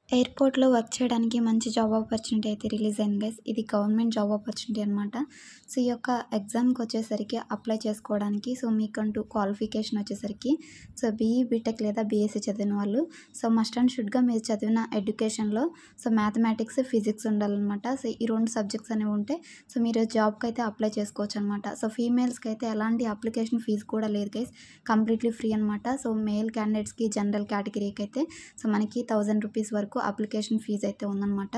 ఎయిర్‌పోర్ట్‌లో వర్క్ చేయడానికి మంచి జాబ్ ఆపర్చునిటీ అయితే రిలీజ్ అయింది గైస్. ఇది గవర్నమెంట్ జాబ్ ఆపర్చునిటీ అనమాట. సో, ఈ యొక్క ఎగ్జామ్‌కొచ్చేసరికి అప్లై చేసుకోవడానికి మీకంటూ క్వాలిఫికేషన్ వచ్చేసరికి బీఈ, బీటెక్ లేదా బీఎస్సీ చదివిన వాళ్ళు మస్ట్ అండ్ షుడ్‌గా మీరు చదివిన ఎడ్యుకేషన్‌లో మ్యాథమెటిక్స్, ఫిజిక్స్ ఉండాలనమాట. ఈ 2 సబ్జెక్ట్స్ అనేవి ఉంటే మీరు జాబ్‌కైతే అప్లై చేసుకోవచ్చనమాట. ఫీమేల్స్‌కైతే ఎలాంటి అప్లికేషన్ ఫీజు కూడా లేదు గైస్. కంప్లీట్‌లీ ఫ్రీ అనమాట. మేల్ క్యాండిడేట్స్‌కి జనరల్ కేటగిరీకి అయితే మనకి ₹1000 వరకు అప్లికేషన్ ఫీజ్ అయితే ఉందనమాట.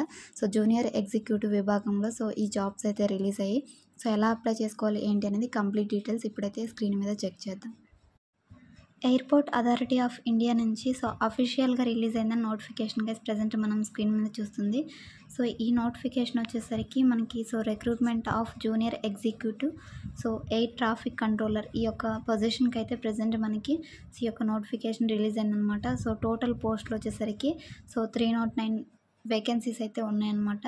జూనియర్ ఎగ్జిక్యూటివ్ విభాగంలో ఈ జాబ్స్ అయితే రిలీజ్ అయ్యాయి. ఎలా అప్లై చేసుకోవాలి ఏంటి అనేది కంప్లీట్ డీటెయిల్స్ ఇప్పుడైతే స్క్రీన్ మీద చెక్ చేద్దాం. ఎయిర్‌పోర్ట్ అథారిటీ ఆఫ్ ఇండియా నుంచి అఫీషియల్‌గా రిలీజ్ అయిన నోటిఫికేషన్ గైస్ ప్రెజెంట్ మనం స్క్రీన్ మీద చూస్తుంది. ఈ నోటిఫికేషన్ వచ్చేసరికి మనకి recruitment of junior executive air traffic controller ఈ యొక్క పొజిషన్‌కి అయితే ప్రెజెంట్ మనకి ఈ యొక్క నోటిఫికేషన్ రిలీజ్ అయిందనమాట. టోటల్ పోస్టులు వచ్చేసరికి 309 వేకెన్సీస్ అయితే ఉన్నాయన్నమాట.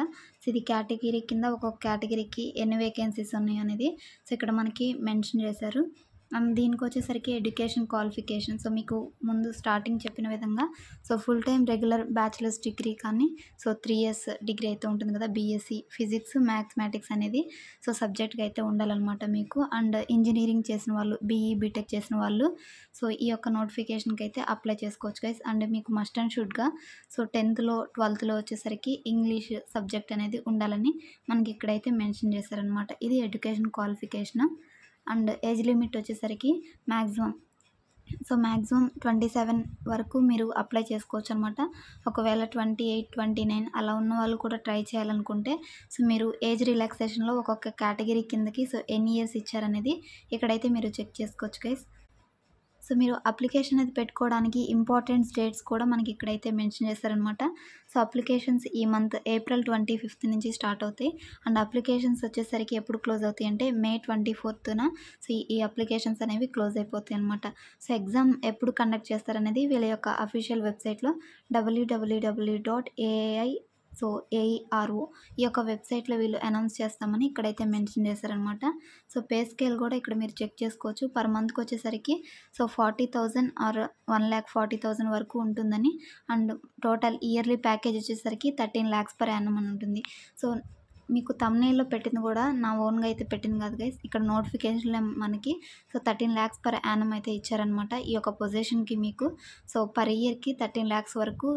ఇది కేటగిరీ కింద ఒక్కొక్క కేటగిరీకి ఎన్ని వేకెన్సీస్ ఉన్నాయి అనేది ఇక్కడ మనకి మెన్షన్ చేశారు. అండ్ దీనికొచ్చేసరికి ఎడ్యుకేషన్ క్వాలిఫికేషన్ మీకు ముందు స్టార్టింగ్ చెప్పిన విధంగా full time regular bachelors degree కానీ 3 ఇయర్స్ డిగ్రీ అయితే ఉంటుంది కదా, బీఎస్సీ ఫిజిక్స్, మ్యాథమెటిక్స్ అనేది సబ్జెక్ట్‌గా అయితే ఉండాలన్నమాట మీకు. అండ్ ఇంజనీరింగ్ చేసిన వాళ్ళు, బీఈ, బీటెక్ చేసిన వాళ్ళు ఈ యొక్క నోటిఫికేషన్‌కి అయితే అప్లై చేసుకోవచ్చు గైస్. అండ్ మీకు మస్ట్ అండ్ షుడ్‌గా 10థ్‌లో, 12థ్‌లో వచ్చేసరికి ఇంగ్లీష్ సబ్జెక్ట్ అనేది ఉండాలని మనకి ఇక్కడైతే మెన్షన్ చేశారనమాట. ఇది education qualification. And age limit వచ్చేసరికి మ్యాక్సిమం 27 వరకు మీరు అప్లై చేసుకోవచ్చు అనమాట. ఒకవేళ 28, 29 అలా ఉన్న వాళ్ళు కూడా ట్రై చేయాలనుకుంటే మీరు ఏజ్ రిలాక్సేషన్‌లో ఒక్కొక్క కేటగిరీ కిందకి ఎన్ని ఇయర్స్ ఇచ్చారనేది ఇక్కడైతే మీరు చెక్ చేసుకోవచ్చు గైస్. మీరు అప్లికేషన్ అనేది పెట్టుకోవడానికి ఇంపార్టెంట్ డేట్స్ కూడా మనకి ఇక్కడైతే మెన్షన్ చేశారనమాట. అప్లికేషన్స్ ఈ మంత్ ఏప్రిల్ 25th నుంచి స్టార్ట్ అవుతాయి. అండ్ అప్లికేషన్స్ వచ్చేసరికి ఎప్పుడు క్లోజ్ అవుతాయి అంటే మే 24న ఈ అప్లికేషన్స్ అనేవి క్లోజ్ అయిపోతాయి అనమాట. ఎగ్జామ్ ఎప్పుడు కండక్ట్ చేస్తారనేది వీళ్ళ యొక్క అఫీషియల్ వెబ్సైట్లో www.aai AERO ఈ యొక్క వెబ్సైట్లో వీళ్ళు అనౌన్స్ చేస్తామని ఇక్కడైతే మెన్షన్ చేశారనమాట. పే స్కేల్ కూడా ఇక్కడ మీరు చెక్ చేసుకోవచ్చు. పర్ మంత్కి వచ్చేసరికి 40,000 ఆర్ 1,40,000 వరకు ఉంటుందని. అండ్ టోటల్ ఇయర్లీ ప్యాకేజ్ వచ్చేసరికి 13 lakhs per annum అని ఉంటుంది. మీకు థంబ్‌నెయిల్‌లో పెట్టింది కూడా నా ఓన్‌గా అయితే పెట్టింది కాదు గైస్. ఇక్కడ నోటిఫికేషన్‌లో మనకి 13 lakhs per annum అయితే ఇచ్చారనమాట. ఈ యొక్క పొజిషన్‌కి మీకు పర్ ఇయర్‌కి 13 lakhs వరకు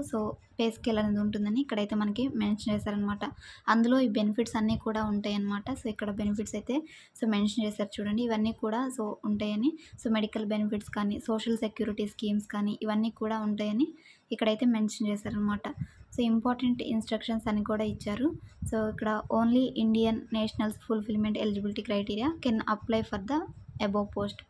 పే స్కేల్ అనేది ఉంటుందని ఇక్కడైతే మనకి మెన్షన్ చేశారనమాట. అందులో ఈ బెనిఫిట్స్ అన్నీ కూడా ఉంటాయన్నమాట. ఇక్కడ బెనిఫిట్స్ అయితే మెన్షన్ చేశారు చూడండి. ఇవన్నీ కూడా ఉంటాయని. మెడికల్ బెనిఫిట్స్ కానీ, సోషల్ సెక్యూరిటీ స్కీమ్స్ కానీ ఇవన్నీ కూడా ఉంటాయని ఇక్కడైతే మెన్షన్ చేశారనమాట. ఇంపార్టెంట్ ఇన్‌స్ట్రక్షన్స్ అని కూడా ఇచ్చారు. ఇక్కడ only Indian nationals fulfilment eligibility criteria can apply for the above post.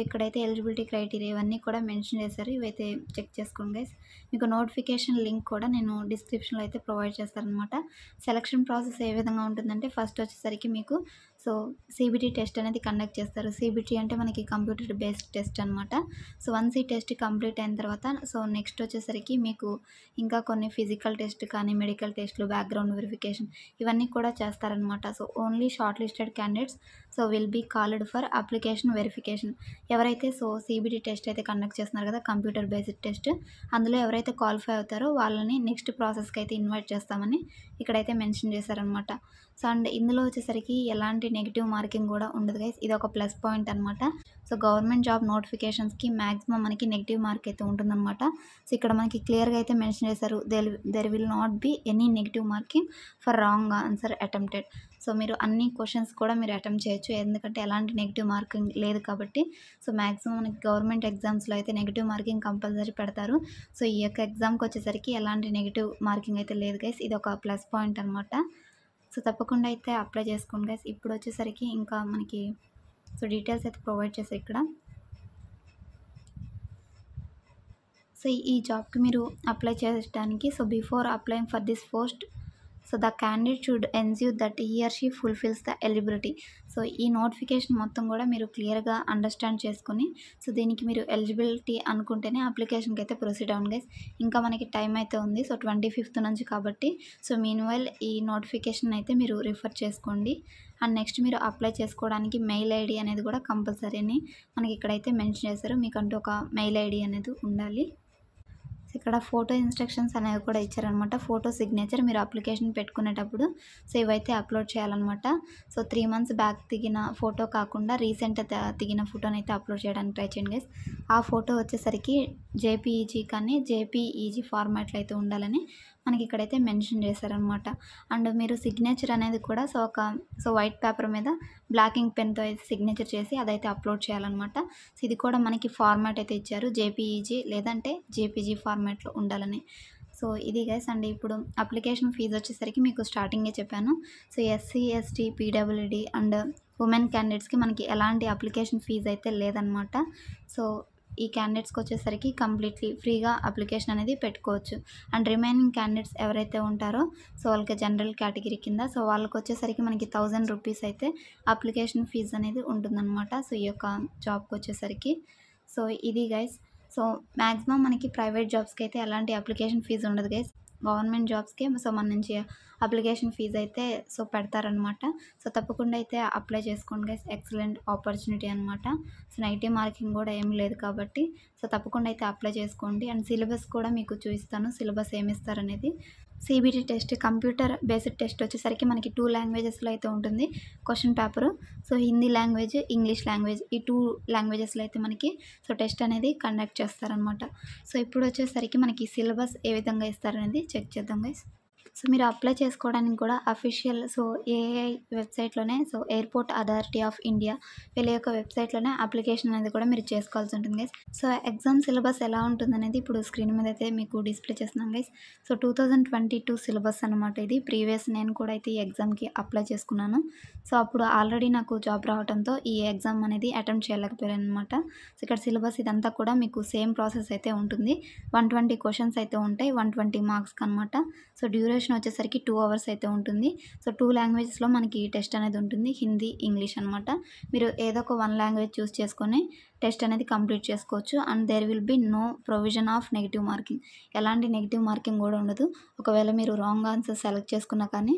ఇక్కడైతే ఎలిజిబిలిటీ క్రైటీరియా ఇవన్నీ కూడా మెన్షన్ చేశారు. ఇవైతే చెక్ చేసుకోండి గైస్. మీకు నోటిఫికేషన్ లింక్ కూడా నేను డిస్క్రిప్షన్‌లో అయితే ప్రొవైడ్ చేస్తాననమాట. సెలక్షన్ ప్రాసెస్ ఏ విధంగా ఉంటుందంటే ఫస్ట్ వచ్చేసరికి మీకు సీబీటీ టెస్ట్ అనేది కండక్ట్ చేస్తారు. సీబీటీ అంటే మనకి కంప్యూటర్ బేస్డ్ టెస్ట్ అనమాట. వన్స్ ఈ టెస్ట్ కంప్లీట్ అయిన తర్వాత నెక్స్ట్ వచ్చేసరికి మీకు ఇంకా కొన్ని ఫిజికల్ టెస్ట్ కానీ, మెడికల్ టెస్ట్‌లు, బ్యాక్‌గ్రౌండ్ వెరిఫికేషన్ ఇవన్నీ కూడా చేస్తారనమాట. Only shortlisted candidates will be called for application verification. ఎవరైతే సీబీటీ టెస్ట్ అయితే కండక్ట్ చేస్తున్నారు కదా, కంప్యూటర్ బేస్డ్ టెస్ట్, అందులో ఎవరైతే క్వాలిఫై అవుతారో వాళ్ళని నెక్స్ట్ ప్రాసెస్‌కి అయితే ఇన్వైట్ చేస్తామని ఇక్కడైతే మెన్షన్ చేశారనమాట. అండ్ ఇందులో వచ్చేసరికి ఎలాంటి నెగెటివ్ మార్కింగ్ కూడా ఉండదు గైస్. ఇది ఒక ప్లస్ పాయింట్ అనమాట. గవర్నమెంట్ జాబ్ నోటిఫికేషన్స్‌కి మ్యాక్సిమం మనకి నెగెటివ్ మార్క్ అయితే ఉంటుందన్నమాట. ఇక్కడ మనకి క్లియర్‌గా అయితే మెన్షన్ చేశారు. There will not be any negative marking for wrong answer attempted. మీరు అన్ని క్వశ్చన్స్ కూడా మీరు అటెంప్ట్ చేయొచ్చు. ఎందుకంటే ఎలాంటి నెగెటివ్ మార్కింగ్ లేదు కాబట్టి. మ్యాక్సిమం మనకి గవర్నమెంట్ ఎగ్జామ్స్‌లో అయితే నెగెటివ్ మార్కింగ్ కంపల్సరీ పెడతారు. ఈ యొక్క ఎగ్జామ్‌కి వచ్చేసరికి ఎలాంటి నెగెటివ్ మార్కింగ్ అయితే లేదు గైస్. ఇది ఒక ప్లస్ పాయింట్ అనమాట. తప్పకుండా అయితే అప్లై చేసుకోండి గైస్. ఇప్పుడు వచ్చేసరికి ఇంకా మనకి డీటెయిల్స్ అయితే ప్రొవైడ్ చేశారు ఇక్కడ. ఈ జాబ్‌కి మీరు అప్లై చేయడానికి before applying for this post the candidate should ensure that he or she fulfils the eligibility. ఈ నోటిఫికేషన్ మొత్తం కూడా మీరు క్లియర్‌గా అండర్స్టాండ్ చేసుకొని దీనికి మీరు ఎలిజిబిలిటీ అనుకుంటేనే అప్లికేషన్‌కి అయితే ప్రొసీడ్ అవ్వండి గైస్. ఇంకా మనకి టైం అయితే ఉంది. 25th నుంచి కాబట్టి మీన్‌వైల్ ఈ నోటిఫికేషన్ అయితే మీరు రిఫర్ చేసుకోండి. అండ్ నెక్స్ట్ మీరు అప్లై చేసుకోవడానికి మెయిల్ ఐడీ అనేది కూడా కంపల్సరీ అని మనకి ఇక్కడైతే మెన్షన్ చేశారు. మీకంటూ ఒక మెయిల్ ఐడీ అనేది ఉండాలి. ఇక్కడ ఫోటో ఇన్స్ట్రక్షన్స్ అనేవి కూడా ఇచ్చారనమాట. ఫోటో సిగ్నేచర్ మీరు అప్లికేషన్ పెట్టుకునేటప్పుడు సో ఇవైతే అప్లోడ్ చేయాలన్నమాట. సో 3 మంత్స్ బ్యాక్ దిగిన ఫోటో కాకుండా రీసెంట్ దిగిన ఫోటోనైతే అప్లోడ్ చేయడానికి ట్రై చేయండి గైస్. ఆ ఫోటో వచ్చేసరికి జేపీఈజీ కానీ జేపీఈజీ ఫార్మాట్లో అయితే ఉండాలని మనకి ఇక్కడైతే మెన్షన్ చేశారనమాట. అండ్ మీరు సిగ్నేచర్ అనేది కూడా సో వైట్ పేపర్ మీద బ్లాక్ ఇంక్ పెన్తో అయితే సిగ్నేచర్ చేసి అదైతే అప్లోడ్ చేయాలన్నమాట. సో ఇది కూడా మనకి ఫార్మాట్ అయితే ఇచ్చారు, జేపీఈజీ లేదంటే జేపీజీ ఫార్మాట్లో ఉండాలని. సో ఇది గైస్. అండ్ ఇప్పుడు అప్లికేషన్ ఫీజు వచ్చేసరికి మీకు స్టార్టింగే చెప్పాను. So SC, ST, PWD and women క్యాండిడేట్స్కి మనకి ఎలాంటి అప్లికేషన్ ఫీజు అయితే లేదనమాట. సో ఈ క్యాండిడేట్స్కి వచ్చేసరికి కంప్లీట్లీ ఫ్రీగా అప్లికేషన్ అనేది పెట్టుకోవచ్చు. అండ్ రిమైనింగ్ క్యాండిడేట్స్ ఎవరైతే ఉంటారో సో వాళ్ళకి జనరల్ కేటగిరీ కింద సో వాళ్ళకి వచ్చేసరికి మనకి 1000 రూపీస్ అయితే అప్లికేషన్ ఫీజు అనేది ఉంటుందన్నమాట. సో ఈ యొక్క జాబ్కి వచ్చేసరికి సో ఇది గైస్. సో మ్యాక్సిమం మనకి ప్రైవేట్ జాబ్స్కి అయితే ఎలాంటి అప్లికేషన్ ఫీజు ఉండదు గైస్. గవర్నమెంట్ జాబ్స్కే సో మన నుంచి అప్లికేషన్ ఫీజు అయితే సో పెడతారనమాట. సో తప్పకుండా అయితే అప్లై చేసుకోండి గైస్. ఎక్సలెంట్ ఆపర్చునిటీ అనమాట. సో నెగిటివ్ మార్కింగ్ కూడా ఏం లేదు కాబట్టి సో తప్పకుండా అయితే అప్లై చేసుకోండి. అండ్ సిలబస్ కూడా మీకు చూపిస్తాను, సిలబస్ ఏమి ఇస్తారనేది. CBT test, computer based test వచ్చేసరికి మనకి 2 లాంగ్వేజెస్లో అయితే ఉంటుంది question paper. So Hindi language, English language ఈ 2 లాంగ్వేజెస్లో అయితే మనకి సో టెస్ట్ అనేది కండక్ట్ చేస్తారనమాట. సో ఇప్పుడు వచ్చేసరికి మనకి సిలబస్ ఏ విధంగా ఇస్తారనేది చెక్ చేద్దాం గైస్. సో మీరు అప్లై చేసుకోవడానికి కూడా అఫీషియల్ సో ఏఐ వెబ్సైట్లోనే so airport authority of India వీళ్ళ యొక్క వెబ్సైట్లోనే అప్లికేషన్ అనేది కూడా మీరు చేసుకోవాల్సి ఉంటుంది గైస్. సో ఎగ్జామ్ సిలబస్ ఎలా ఉంటుందనేది ఇప్పుడు స్క్రీన్ మీద అయితే మీకు డిస్ప్లే చేస్తున్నాం గైస్. సో 2022 సిలబస్ అనమాట ఇది. ప్రీవియస్ నేను కూడా అయితే ఈ ఎగ్జామ్కి అప్లై చేసుకున్నాను. సో అప్పుడు ఆల్రెడీ నాకు జాబ్ రావడంతో ఈ ఎగ్జామ్ అనేది అటెంప్ట్ చేయలేకపోయాను అనమాట. సో ఇక్కడ సిలబస్ ఇదంతా కూడా మీకు సేమ్ ప్రాసెస్ అయితే ఉంటుంది. 120 క్వశ్చన్స్ అయితే ఉంటాయి, 120 మార్క్స్కి అనమాట. సో డ్యూరేషన్ వచ్చేసరికి 2 అవర్స్ అయితే ఉంటుంది. సో 2 లాంగ్వేజెస్లో మనకి టెస్ట్ అనేది ఉంటుంది, హిందీ, ఇంగ్లీష్ అనమాట. మీరు ఏదో ఒక 1 లాంగ్వేజ్ చూస్ చేసుకొని టెస్ట్ అనేది కంప్లీట్ చేసుకోవచ్చు. And there will be no provision of negative marking. ఎలాంటి నెగిటివ్ మార్కింగ్ కూడా ఉండదు. ఒకవేళ మీరు రాంగ్ ఆన్సర్ సెలెక్ట్ చేసుకున్నా కానీ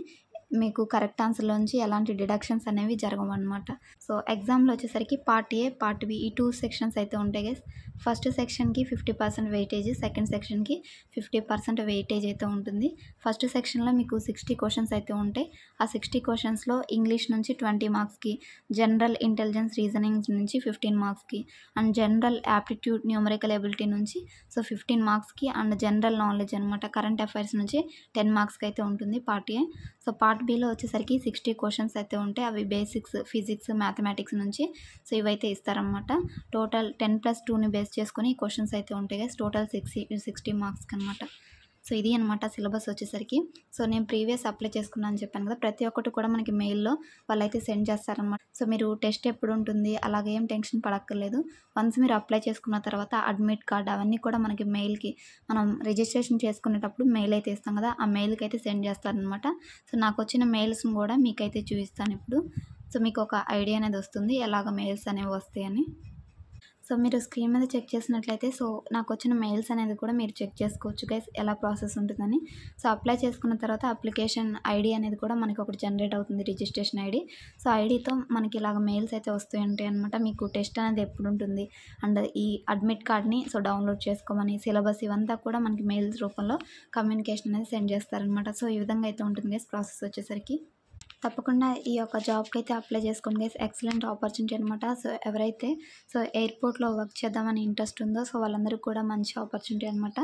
మీకు కరెక్ట్ ఆన్సర్లోంచి ఎలాంటి డిడక్షన్స్ అనేవి జరగవన్నమాట. సో ఎగ్జామ్లో వచ్చేసరికి పార్ట్ ఏ, పార్ట్ బి ఈ 2 సెక్షన్స్ అయితే ఉంటాయి గైస్. ఫస్ట్ సెక్షన్కి 50% వెయిటేజ్, సెకండ్ సెక్షన్కి 50% వెయిటేజ్ అయితే ఉంటుంది. ఫస్ట్ సెక్షన్లో మీకు 60 క్వశ్చన్స్ అయితే ఉంటాయి. ఆ 60 క్వశ్చన్స్లో ఇంగ్లీష్ నుంచి 20 మార్క్స్కి, జనరల్ ఇంటెలిజెన్స్ రీజనింగ్ నుంచి 15 మార్క్స్కి, and general aptitude numerical ability నుంచి సో 15 మార్క్స్కి, అండ్ జనరల్ నాలెడ్జ్ అనమాట కరెంట్ అఫైర్స్ నుంచి 10 మార్క్స్కి అయితే ఉంటుంది part A. So part below వచ్చేసరికి 60 క్వశ్చన్స్ అయితే ఉంటాయి. అవి బేసిక్స్, ఫిజిక్స్, మ్యాథమెటిక్స్ నుంచి సో ఇవైతే ఇస్తారనమాట. టోటల్ 10+2ని బేస్ చేసుకొని క్వశ్చన్స్ అయితే ఉంటాయి గైస్. టోటల్ 60 మార్క్స్కి అనమాట. సో ఇది అనమాట సిలబస్ వచ్చేసరికి. సో నేను ప్రీవియస్ అప్లై చేసుకున్నాను అని చెప్పాను కదా, ప్రతి ఒక్కటి కూడా మనకి మెయిల్లో వాళ్ళైతే సెండ్ చేస్తారనమాట. సో మీరు టెస్ట్ ఎప్పుడు ఉంటుంది అలాగే ఏం టెన్షన్ పడక్కర్లేదు. వన్స్ మీరు అప్లై చేసుకున్న తర్వాత అడ్మిట్ కార్డ్ అవన్నీ కూడా మనకి మెయిల్కి మనం రిజిస్ట్రేషన్ చేసుకునేటప్పుడు మెయిల్ అయితే ఇస్తాం కదా, ఆ మెయిల్కి అయితే సెండ్ చేస్తారనమాట. సో నాకు వచ్చిన మెయిల్స్ని కూడా మీకైతే చూపిస్తాను ఇప్పుడు. సో మీకు ఒక ఐడియా అనేది వస్తుంది ఎలాగ మెయిల్స్ అనేవి వస్తాయని. సో మీరు స్క్రీన్ మీద చెక్ చేసినట్లయితే సో నాకు వచ్చిన మెయిల్స్ అనేది కూడా మీరు చెక్ చేసుకోవచ్చు గైస్, ఎలా ప్రాసెస్ ఉంటుందని. సో అప్లై చేసుకున్న తర్వాత అప్లికేషన్ ఐడి అనేది కూడా మనకి ఒకటి జనరేట్ అవుతుంది, రిజిస్ట్రేషన్ ఐడి. సో ఐడితో మనకి ఇలాగ మెయిల్స్ అయితే వస్తూ ఉంటాయి అనమాట. మీకు టెస్ట్ అనేది ఎప్పుడు ఉంటుంది అండ్ ఈ అడ్మిట్ కార్డ్ని సో డౌన్లోడ్ చేసుకోమని, సిలబస్ ఇవంతా కూడా మనకి మెయిల్స్ రూపంలో కమ్యూనికేషన్ అనేది సెండ్ చేస్తారనమాట. సో ఈ విధంగా అయితే ఉంటుంది గైస్ ప్రాసెస్ వచ్చేసరికి. తప్పకుండా ఈ యొక్క జాబ్కి అయితే అప్లై చేసుకోండి గైస్. ఎక్సలెంట్ ఆపర్చునిటీ అనమాట. సో ఎవరైతే సో ఎయిర్పోర్ట్లో వర్క్ చేద్దామని ఇంట్రెస్ట్ ఉందో సో వాళ్ళందరికీ కూడా మంచి ఆపర్చునిటీ అనమాట.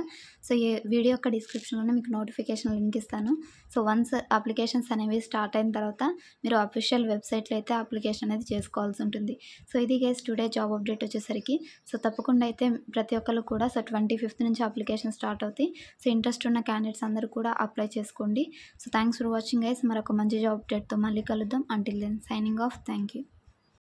సో ఈ వీడియో యొక్క డిస్క్రిప్షన్లోనే మీకు నోటిఫికేషన్ లింక్ ఇస్తాను. సో వన్స్ అప్లికేషన్స్ అనేవి స్టార్ట్ అయిన తర్వాత మీరు అఫీషియల్ వెబ్సైట్లో అయితే అప్లికేషన్ అనేది చేసుకోవాల్సి ఉంటుంది. సో ఇది గైస్ టుడే జాబ్ అప్డేట్ వచ్చేసరికి. సో తప్పకుండా అయితే ప్రతి ఒక్కరు కూడా సో 25th నుంచి అప్లికేషన్ స్టార్ట్ అవుతాయి. సో ఇంట్రెస్ట్ ఉన్న క్యాండిడేట్స్ అందరూ కూడా అప్లై చేసుకోండి. So thanks for watching guys. మరొక మంచి జాబ్ అప్డేట్తో మళ్ళీ కలుద్దాం. Until then signing off. Thank you.